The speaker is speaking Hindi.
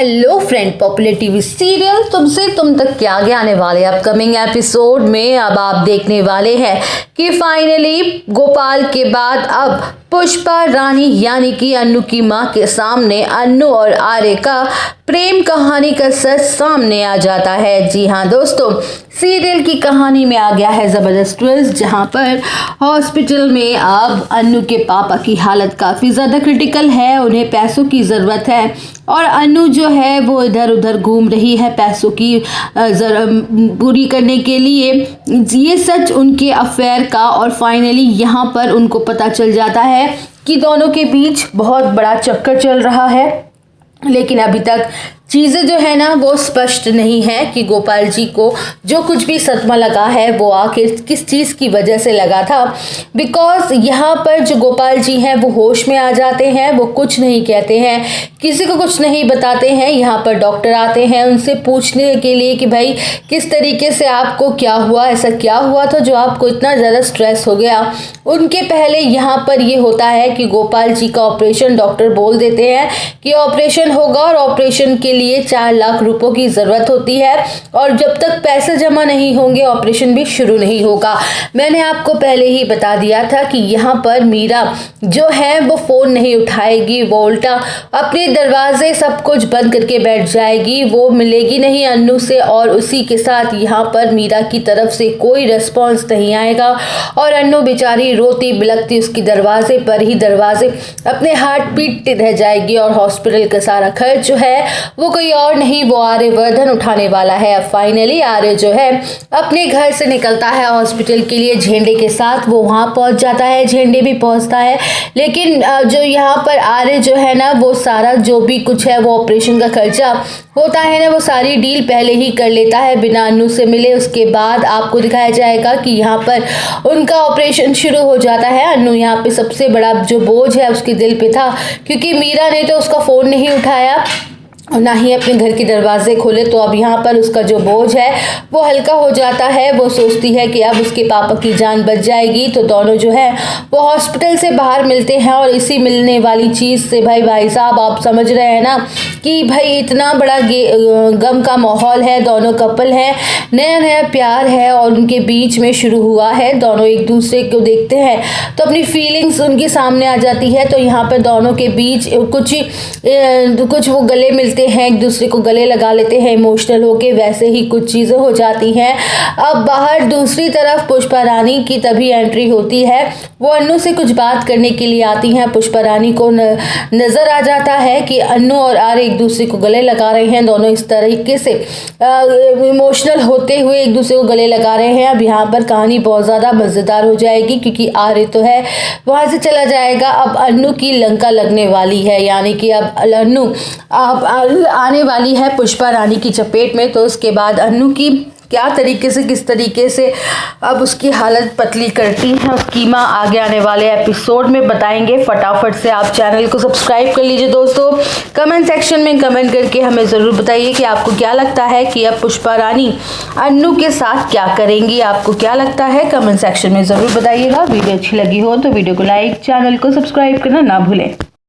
Hello friend, popular TV serial तुमसे तुम तक क्या आगे आने वाले अपकमिंग एपिसोड में अब आप देखने वाले हैं कि फाइनली गोपाल के बाद अब पुष्पा रानी यानी कि अन्नू की मां के सामने अन्नू और आर्य का प्रेम कहानी का सच सामने आ जाता है। जी हाँ दोस्तों, सीरियल की कहानी में आ गया है ज़बरदस्त ट्विस्ट, जहां पर हॉस्पिटल में अब अन्नू के पापा की हालत काफ़ी ज़्यादा क्रिटिकल है। उन्हें पैसों की ज़रूरत है और अन्नू जो है वो इधर उधर घूम रही है पैसों की पूरी करने के लिए। ये सच उनके अफेयर का, और फाइनली यहाँ पर उनको पता चल जाता है कि दोनों के बीच बहुत बड़ा चक्कर चल रहा है। लेकिन अभी तक चीज़ें जो है ना वो स्पष्ट नहीं है कि गोपाल जी को जो कुछ भी सदमा लगा है वो आखिर किस चीज़ की वजह से लगा था। बिकॉज यहाँ पर जो गोपाल जी हैं वो होश में आ जाते हैं, वो कुछ नहीं कहते हैं, किसी को कुछ नहीं बताते हैं। यहाँ पर डॉक्टर आते हैं उनसे पूछने के लिए कि भाई किस तरीके से आपको क्या हुआ, ऐसा क्या हुआ था जो आपको इतना ज़्यादा स्ट्रेस हो गया। उनके पहले यहाँ पर ये होता है कि गोपाल जी का ऑपरेशन, डॉक्टर बोल देते हैं कि ऑपरेशन होगा और ऑपरेशन के लिए 4 लाख रुपयों की ज़रूरत होती है, और जब तक पैसे जमा नहीं होंगे ऑपरेशन भी शुरू नहीं होगा। मैंने आपको पहले ही बता दिया था कि यहाँ पर मीरा जो है वो फ़ोन नहीं उठाएगी, वो उल्टा अपने दरवाजे सब कुछ बंद करके बैठ जाएगी, वो मिलेगी नहीं अन्नू से, और उसी के साथ यहाँ पर मीरा की तरफ से कोई रिस्पॉन्स नहीं आएगा। और अन्नू बेचारी रोती बिलखती उसकी दरवाजे पर ही दरवाजे अपने हाथ पीटती रह जाएगी, और हॉस्पिटल का सारा खर्च जो है वो कोई और नहीं, वो आर्यवर्धन उठाने वाला है। अब फाइनली आर्य जो है अपने घर से निकलता है हॉस्पिटल के लिए झंडे के साथ, वो वहाँ पहुँच जाता है, झंडे भी पहुँचता है। लेकिन जो यहाँ पर आर्य जो है ना वो सारा जो भी कुछ है वो ऑपरेशन का खर्चा होता है ना वो सारी डील पहले ही कर लेता है बिना अन्नू से मिले। उसके बाद आपको दिखाया जाएगा कि यहाँ पर उनका ऑपरेशन शुरू हो जाता है। अन्नू यहाँ पे सबसे बड़ा जो बोझ है उसके दिल पे था, क्योंकि मीरा ने तो उसका फ़ोन नहीं उठाया और ना ही अपने घर के दरवाजे खोले, तो अब यहाँ पर उसका जो बोझ है वो हल्का हो जाता है। वो सोचती है कि अब उसके पापा की जान बच जाएगी। तो दोनों जो है वो हॉस्पिटल से बाहर मिलते हैं, और इसी मिलने वाली चीज़ से भाई साहब आप समझ रहे हैं ना कि भाई इतना बड़ा गम का माहौल है। दोनों कपल हैं, नया नया प्यार है और उनके बीच में शुरू हुआ है। दोनों एक दूसरे को देखते हैं तो अपनी फीलिंग्स उनके सामने आ जाती है। तो यहाँ पर दोनों के बीच कुछ वो गले मिलते हैं, एक दूसरे को गले लगा लेते हैं इमोशनल होके, वैसे ही कुछ चीज़ें हो जाती हैं। अब बाहर दूसरी तरफ पुष्पा रानी की तभी एंट्री होती है। वो अन्नू से कुछ बात करने के लिए आती हैं। पुष्पा रानी को नज़र आ जाता है कि अन्नू और आर्य एक दूसरे को गले लगा रहे हैं। दोनों इस तरीके से इमोशनल होते हुए एक दूसरे को गले लगा रहे हैं। अब यहाँ पर कहानी बहुत ज़्यादा मज़ेदार हो जाएगी, क्योंकि आर्य तो है वहाँ से चला जाएगा। अब अन्नू की लंका लगने वाली है, यानी कि अब अन्नू आने वाली है पुष्पा रानी की चपेट में। तो उसके बाद अन्नू की क्या तरीके से किस तरीके से अब उसकी हालत पतली करती है उसकी माँ आगे आने वाले एपिसोड में बताएंगे। फटाफट से आप चैनल को सब्सक्राइब कर लीजिए दोस्तों। कमेंट सेक्शन में कमेंट करके हमें ज़रूर बताइए कि आपको क्या लगता है कि अब पुष्पा रानी अन्नू के साथ क्या करेंगी। आपको क्या लगता है कमेंट सेक्शन में ज़रूर बताइएगा। वीडियो अच्छी लगी हो तो वीडियो को लाइक, चैनल को सब्सक्राइब करना ना भूलें।